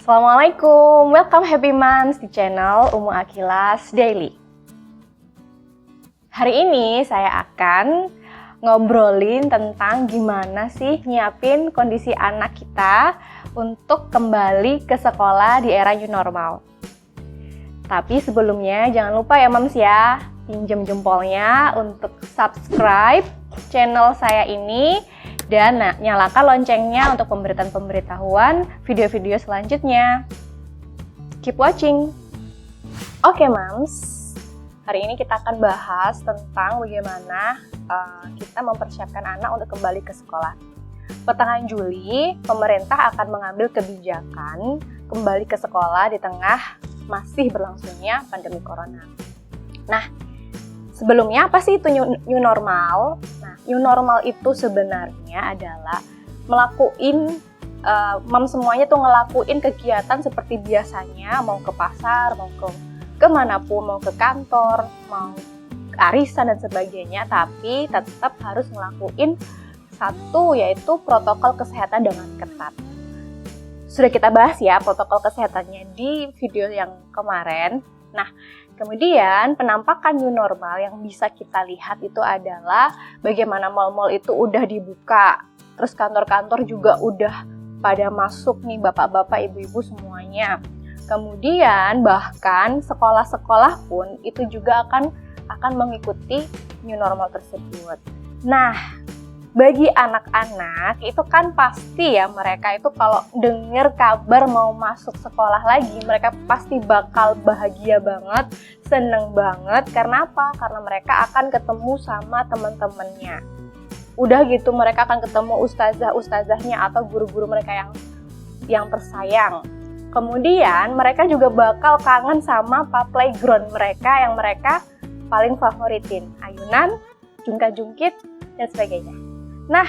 Assalamualaikum, welcome Happy Months di channel Umu Akilas Daily. Hari ini saya akan ngobrolin tentang gimana sih nyiapin kondisi anak kita untuk kembali ke sekolah di era new normal. Tapi sebelumnya jangan lupa ya Mams ya, pinjam jempolnya untuk subscribe channel saya ini dan nyalakan loncengnya untuk pemberitahuan video-video selanjutnya. Keep watching! Oke Mams, hari ini kita akan bahas tentang bagaimana kita mempersiapkan anak untuk kembali ke sekolah. Pertengahan Juli, pemerintah akan mengambil kebijakan kembali ke sekolah di tengah masih berlangsungnya pandemi corona. Nah, sebelumnya apa sih itu new normal? Nah, new normal itu sebenarnya adalah Mams semuanya tuh ngelakuin kegiatan seperti biasanya, mau ke pasar, mau ke kemanapun, mau ke kantor, mau ke arisan dan sebagainya, tapi tetap harus ngelakuin satu, yaitu protokol kesehatan dengan ketat. Sudah kita bahas ya protokol kesehatannya di video yang kemarin. Nah, kemudian penampakan new normal yang bisa kita lihat itu adalah bagaimana mal-mal itu udah dibuka, terus kantor-kantor juga udah pada masuk nih, bapak-bapak, ibu-ibu semuanya. Kemudian bahkan sekolah-sekolah pun itu juga akan mengikuti new normal tersebut. Nah, bagi anak-anak itu kan pasti ya, mereka itu kalau dengar kabar mau masuk sekolah lagi, mereka pasti bakal bahagia banget, seneng banget. Karena apa? Karena mereka akan ketemu sama teman-temannya. Udah gitu mereka akan ketemu ustazah-ustazahnya atau guru-guru mereka yang tersayang. Kemudian mereka juga bakal kangen sama playground mereka yang mereka paling favoritin, ayunan, jungkat-jungkit, dan sebagainya. Nah,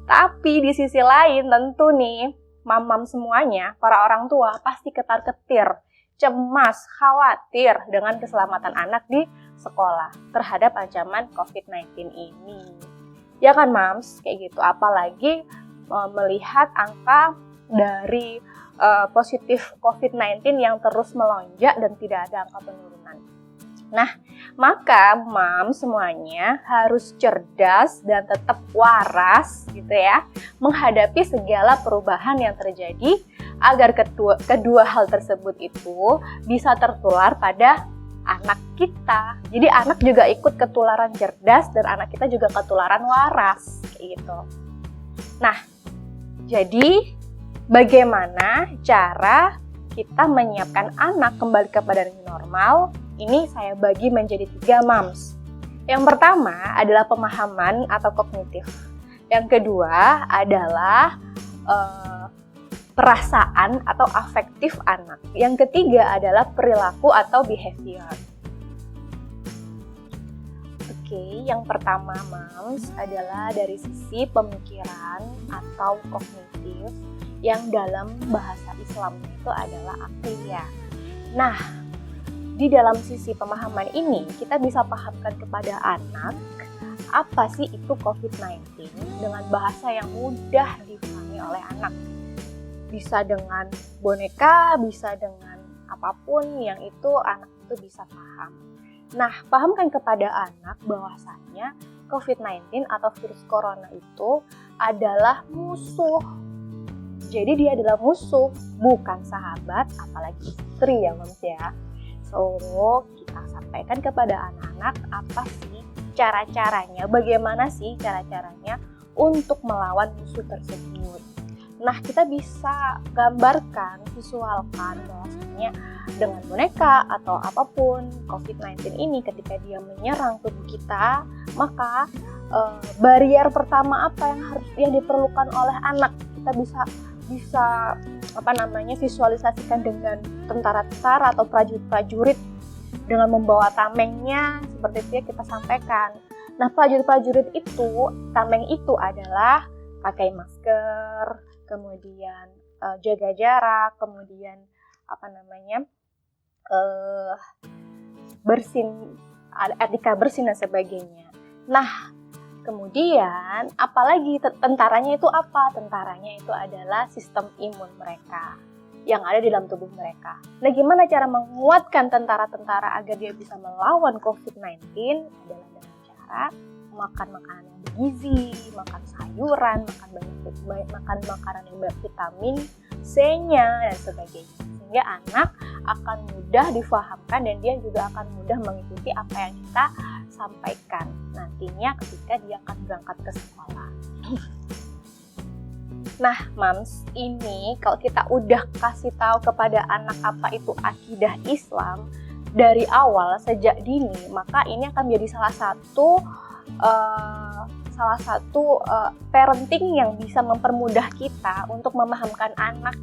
tapi di sisi lain tentu nih, mam-mam semuanya, para orang tua pasti ketar-ketir, cemas, khawatir dengan keselamatan anak di sekolah terhadap ancaman COVID-19 ini. Ya kan Mams, kayak gitu. Apalagi melihat angka dari positif COVID-19 yang terus melonjak dan tidak ada angka penurunan. Nah, maka Mam semuanya harus cerdas dan tetap waras gitu ya, menghadapi segala perubahan yang terjadi agar kedua hal tersebut itu bisa tertular pada anak kita. Jadi anak juga ikut ketularan cerdas dan anak kita juga ketularan waras kayak gitu. Nah, jadi bagaimana cara kita menyiapkan anak kembali kepada new normal? Ini saya bagi menjadi 3 Mams. Yang pertama adalah pemahaman atau kognitif. Yang kedua adalah perasaan atau afektif anak. Yang ketiga adalah perilaku atau behavior. Oke, yang pertama Mams adalah dari sisi pemikiran atau kognitif yang dalam bahasa Islam itu adalah akliyah. Nah, di dalam sisi pemahaman ini, kita bisa pahamkan kepada anak apa sih itu COVID-19 dengan bahasa yang mudah dipahami oleh anak. Bisa dengan boneka, bisa dengan apapun yang itu anak itu bisa paham. Nah, pahamkan kepada anak bahwasanya COVID-19 atau virus corona itu adalah musuh. Jadi dia adalah musuh, bukan sahabat, apalagi istri ya Mams ya. So, kita sampaikan kepada anak-anak apa sih cara-caranya, bagaimana sih cara-caranya untuk melawan musuh tersebut. Nah, kita bisa gambarkan, visualkan bahwasanya dengan boneka atau apapun COVID-19 ini ketika dia menyerang tubuh kita, maka barier pertama apa yang diperlukan oleh anak, kita bisa visualisasikan dengan tentara-tentara atau prajurit-prajurit dengan membawa tamengnya, seperti itu ya kita sampaikan. Nah, prajurit-prajurit itu, tameng itu adalah pakai masker, kemudian jaga jarak, kemudian etika bersin dan sebagainya. Nah, kemudian apalagi tentaranya itu apa? Tentaranya itu adalah sistem imun mereka. yang ada di dalam tubuh mereka. Nah, gimana cara menguatkan tentara-tentara agar dia bisa melawan COVID-19 adalah dengan cara makan makanan yang bergizi, makan sayuran, makan makanan yang bervitamin C-nya dan sebagainya. Sehingga anak akan mudah difahamkan dan dia juga akan mudah mengikuti apa yang kita sampaikan nantinya ketika dia akan berangkat ke sekolah. Nah, Mams, ini kalau kita udah kasih tahu kepada anak apa itu akidah Islam dari awal sejak dini, maka ini akan menjadi salah satu parenting yang bisa mempermudah kita untuk memahamkan anak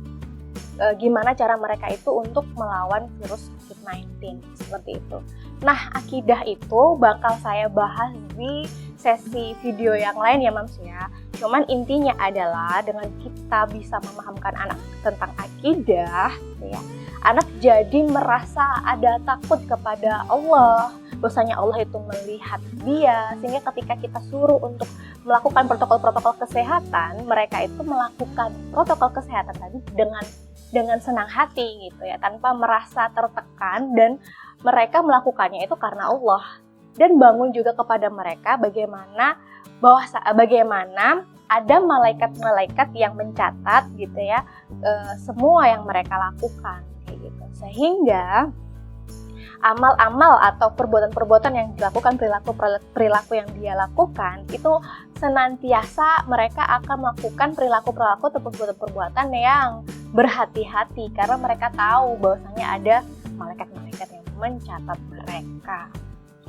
gimana cara mereka itu untuk melawan virus COVID-19 seperti itu. Nah, akidah itu bakal saya bahas di sesi video yang lain ya, Mams ya. Cuman intinya adalah dengan kita bisa memahamkan anak tentang akidah, ya, anak jadi merasa ada takut kepada Allah, bahwasanya Allah itu melihat dia, sehingga ketika kita suruh untuk melakukan protokol-protokol kesehatan, mereka itu melakukan protokol kesehatan tadi dengan senang hati gitu ya, tanpa merasa tertekan, dan mereka melakukannya itu karena Allah. Dan bangun juga kepada mereka bagaimana ada malaikat-malaikat yang mencatat gitu ya semua yang mereka lakukan kayak gitu, sehingga amal-amal atau perbuatan-perbuatan yang dilakukan, perilaku yang dia lakukan itu senantiasa mereka akan melakukan perilaku-perilaku atau perbuatan-perbuatan yang berhati-hati, karena mereka tahu bahwasanya ada malaikat-malaikat yang mencatat mereka.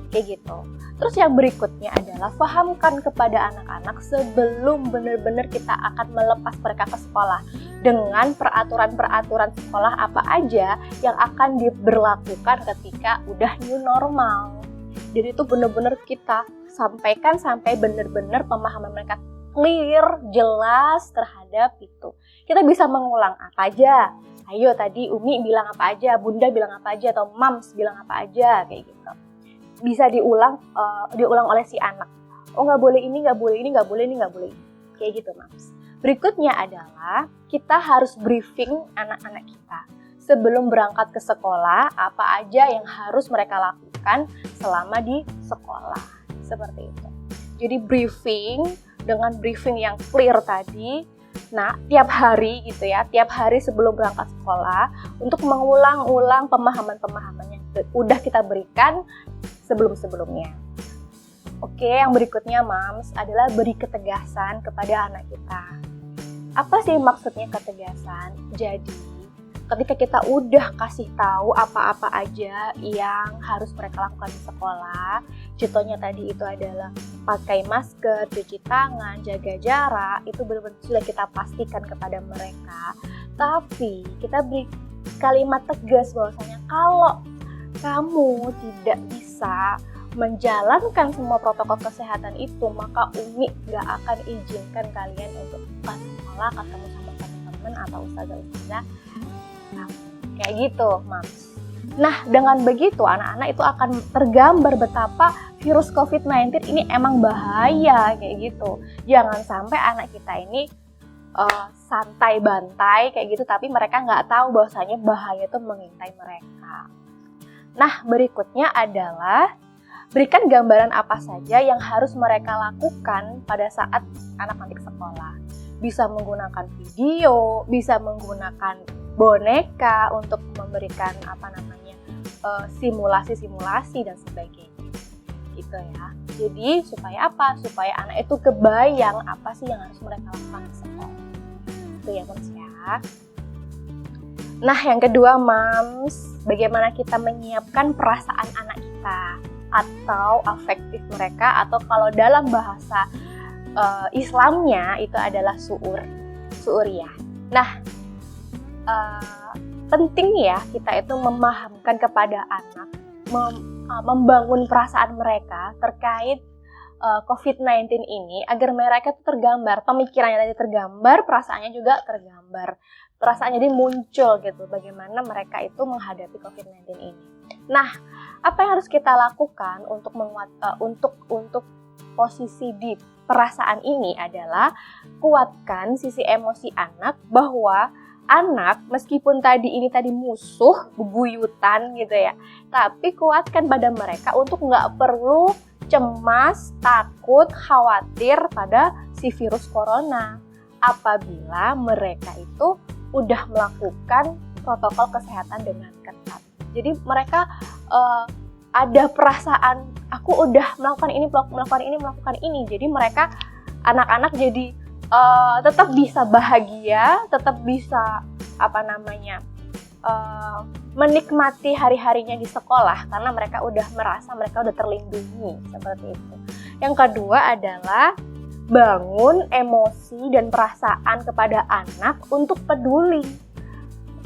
Kayak gitu. Terus yang berikutnya adalah fahamkan kepada anak-anak sebelum benar-benar kita akan melepas mereka ke sekolah dengan peraturan-peraturan sekolah apa aja yang akan diberlakukan ketika udah new normal. Jadi itu benar-benar kita sampaikan sampai benar-benar pemahaman mereka clear, jelas terhadap itu. Kita bisa mengulang apa aja. Ayo tadi Umi bilang apa aja, Bunda bilang apa aja, atau Mams bilang apa aja kayak gitu. Bisa diulang oleh si anak. Oh, nggak boleh ini, nggak boleh ini, nggak boleh ini, nggak boleh ini. Kayak gitu, Mams. Berikutnya adalah kita harus briefing anak-anak kita sebelum berangkat ke sekolah, apa aja yang harus mereka lakukan selama di sekolah. Seperti itu. Jadi dengan briefing yang clear tadi. Nah, tiap hari gitu ya, tiap hari sebelum berangkat sekolah untuk mengulang-ulang pemahaman-pemahaman yang udah kita berikan sebelum-sebelumnya. Oke, yang berikutnya, Mams, adalah beri ketegasan kepada anak kita. Apa sih maksudnya ketegasan? Jadi, ketika kita udah kasih tahu apa-apa aja yang harus mereka lakukan di sekolah, contohnya tadi itu adalah pakai masker, cuci tangan, jaga jarak, itu benar-benar sudah kita pastikan kepada mereka. Tapi kita beri kalimat tegas bahwasanya kalau kamu tidak bisa menjalankan semua protokol kesehatan itu, maka Umi gak akan izinkan kalian untuk ke sekolah, ketemu sama teman-teman atau ustazah-ustazah. Nah, kayak gitu, Mams. Nah, dengan begitu anak-anak itu akan tergambar betapa virus COVID-19 ini emang bahaya kayak gitu. Jangan sampai anak kita ini santai bantai kayak gitu, tapi mereka nggak tahu bahwasanya bahaya itu mengintai mereka. Nah, berikutnya adalah berikan gambaran apa saja yang harus mereka lakukan pada saat anak nanti ke sekolah. Bisa menggunakan video, bisa menggunakan boneka untuk memberikan simulasi-simulasi dan sebagainya. Gitu ya. Jadi supaya apa? Supaya anak itu kebayang apa sih yang harus mereka lakukan di sekolah. Itu ya, Mams ya. Nah, yang kedua, Mams, bagaimana kita menyiapkan perasaan anak kita atau afektif mereka, atau kalau dalam bahasa Islamnya itu adalah su'uriyah. Nah, penting ya kita itu memahamkan kepada anak, membangun perasaan mereka terkait COVID-19 ini agar mereka itu tergambar, pemikirannya tadi tergambar, perasaannya juga tergambar. Perasaannya jadi muncul gitu, bagaimana mereka itu menghadapi COVID-19 ini. Nah, apa yang harus kita lakukan untuk posisi di perasaan ini adalah kuatkan sisi emosi anak bahwa anak, meskipun tadi musuh, bebuyutan gitu ya, tapi kuatkan pada mereka untuk nggak perlu cemas, takut, khawatir pada si virus corona. Apabila mereka itu udah melakukan protokol kesehatan dengan ketat. Jadi mereka ada perasaan, aku udah melakukan ini. Jadi mereka, anak-anak jadi tetap bisa bahagia, tetap bisa menikmati hari-harinya di sekolah karena mereka udah merasa mereka udah terlindungi seperti itu. Yang kedua adalah bangun emosi dan perasaan kepada anak untuk peduli.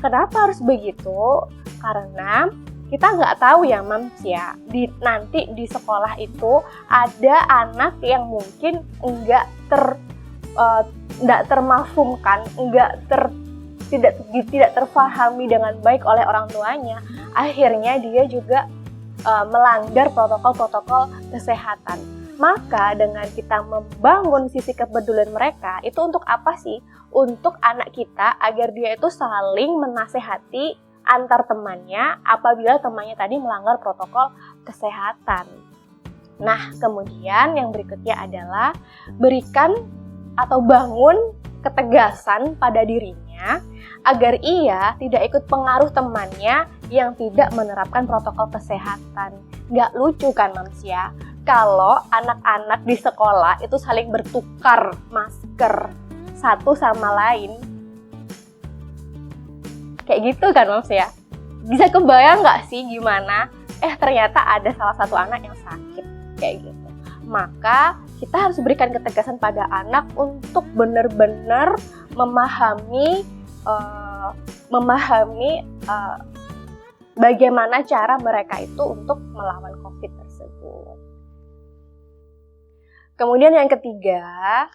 Kenapa harus begitu? Karena kita nggak tahu ya Mams ya, nanti di sekolah itu ada anak yang mungkin nggak termafhumkan, tidak terfahami dengan baik oleh orang tuanya. Akhirnya dia juga melanggar protokol-protokol kesehatan. Maka dengan kita membangun sisi kepedulian mereka, itu untuk apa sih? Untuk anak kita agar dia itu saling menasehati antar temannya apabila temannya tadi melanggar protokol kesehatan. Nah, kemudian yang berikutnya adalah berikan atau bangun ketegasan pada dirinya agar ia tidak ikut pengaruh temannya yang tidak menerapkan protokol kesehatan. Nggak lucu kan Mams ya? Kalau anak-anak di sekolah itu saling bertukar masker satu sama lain. Kayak gitu kan Mams ya? Bisa kebayang nggak sih gimana? Ternyata ada salah satu anak yang sakit kayak gitu. Maka kita harus berikan ketegasan pada anak untuk benar-benar memahami bagaimana cara mereka itu untuk melawan COVID tersebut. Kemudian yang ketiga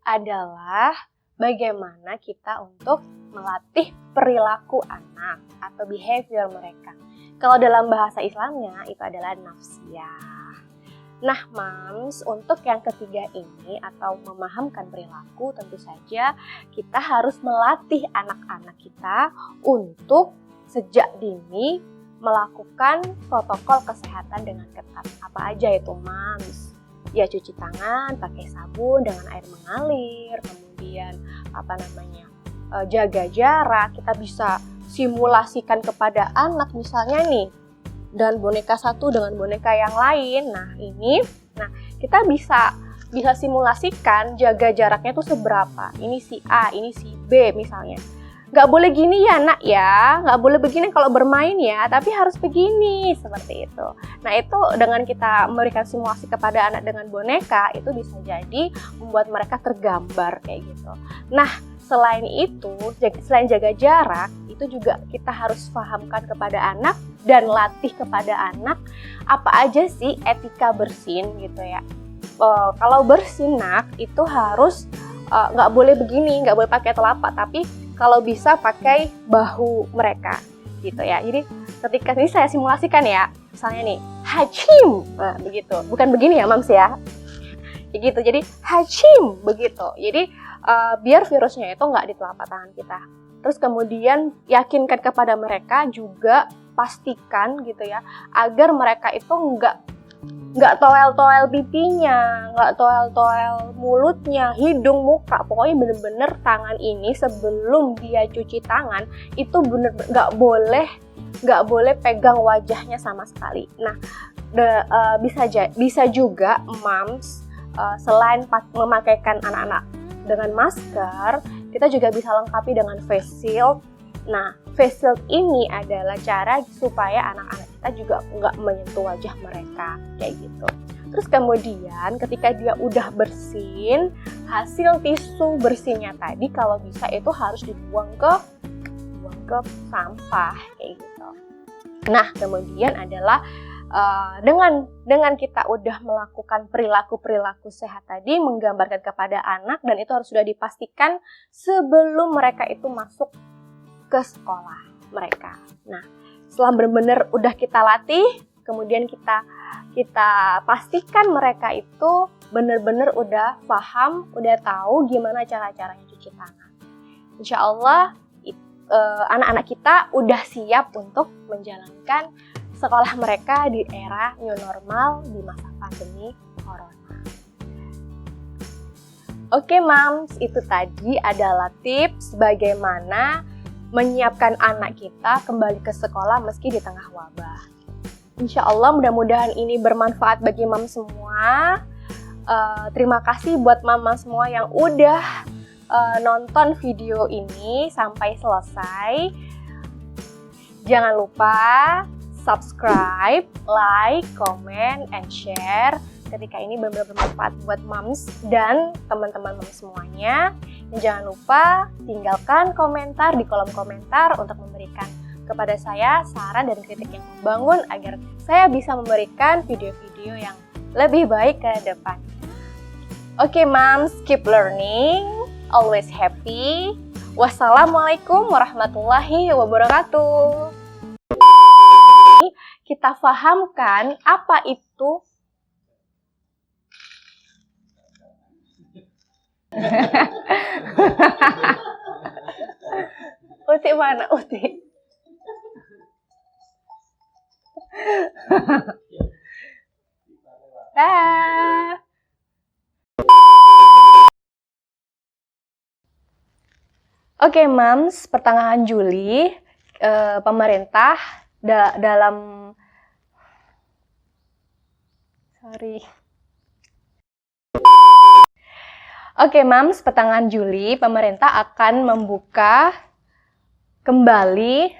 adalah bagaimana kita untuk melatih perilaku anak atau behavior mereka. Kalau dalam bahasa Islamnya itu adalah nafsiyah. Nah Mams, untuk yang ketiga ini atau memahamkan perilaku, tentu saja kita harus melatih anak-anak kita untuk sejak dini melakukan protokol kesehatan dengan ketat. Apa aja itu Mams? Ya cuci tangan pakai sabun dengan air mengalir, kemudian jaga jarak. Kita bisa simulasikan kepada anak misalnya nih, dan boneka satu dengan boneka yang lain. Nah kita bisa simulasikan jaga jaraknya tuh seberapa. Ini si A, ini si B misalnya. Nggak boleh gini ya nak ya, nggak boleh begini kalau bermain ya, tapi harus begini, seperti itu. Nah itu dengan kita memberikan simulasi kepada anak dengan boneka, itu bisa jadi membuat mereka tergambar kayak gitu. Nah selain itu, selain jaga jarak, itu juga kita harus pahamkan kepada anak dan latih kepada anak apa aja sih etika bersin gitu ya. Kalau bersinak itu harus nggak boleh begini, nggak boleh pakai telapak, tapi kalau bisa pakai bahu mereka gitu ya. Jadi ketika ini saya simulasikan ya, misalnya nih hachim, nah begitu, bukan begini ya Mams ya, gitu. Jadi hachim begitu. Jadi biar virusnya itu nggak di telapak tangan kita. Terus kemudian yakinkan kepada mereka juga, pastikan gitu ya, agar mereka itu nggak toel-toel pipinya, nggak toel-toel mulutnya, hidung, muka. Pokoknya bener-bener tangan ini sebelum dia cuci tangan itu bener-bener nggak boleh pegang wajahnya sama sekali. Nah bisa juga Mams, selain memakaikan anak-anak dengan masker, kita juga bisa lengkapi dengan face shield. Nah, face shield ini adalah cara supaya anak-anak kita juga nggak menyentuh wajah mereka, kayak gitu. Terus kemudian ketika dia udah bersin, hasil tisu bersihnya tadi kalau bisa itu harus dibuang ke sampah, kayak gitu. Nah, kemudian adalah dengan kita udah melakukan perilaku sehat tadi, menggambarkan kepada anak, dan itu harus sudah dipastikan sebelum mereka itu masuk ke sekolah mereka. Nah, setelah benar-benar udah kita latih, kemudian kita pastikan mereka itu benar-benar udah paham, udah tahu gimana cara-caranya cuci tangan. Insya Allah anak-anak kita udah siap untuk menjalankan sekolah mereka di era new normal di masa pandemi corona. Oke Moms, itu tadi adalah tips bagaimana menyiapkan anak kita kembali ke sekolah meski di tengah wabah. Insya Allah mudah-mudahan ini bermanfaat bagi Moms semua. Terima kasih buat mama semua yang udah nonton video ini sampai selesai. Jangan lupa subscribe, like, comment, and share ketika ini benar-benar bermanfaat buat Moms dan teman-teman Moms semuanya. Dan jangan lupa tinggalkan komentar di kolom komentar untuk memberikan kepada saya saran dan kritik yang membangun agar saya bisa memberikan video-video yang lebih baik ke depan. Oke Moms, keep learning, always happy. Wassalamualaikum warahmatullahi wabarakatuh. Kita fahamkan apa itu Uti mana Uti? Oke Moms, pertengahan Juli pemerintah dalam Oke Moms, pertengahan Juli pemerintah akan membuka kembali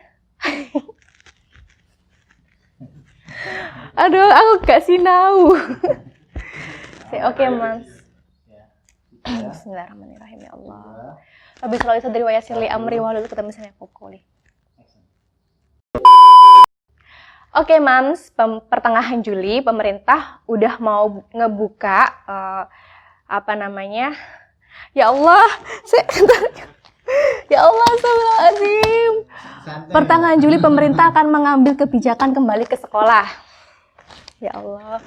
Aduh, aku gak sinau. Oke Moms. Bismillahirrahmanirrahim ya Allah. Rabbi sholli sadri wa yassir li amri wahlul 'uqdatam min lisani yafqahu qawli. Oke Moms, pertengahan Juli pemerintah udah mau ngebuka Ya Allah, ya Allah, astagfirullahaladzim. Pertengahan Juli pemerintah akan mengambil kebijakan kembali ke sekolah. Ya Allah.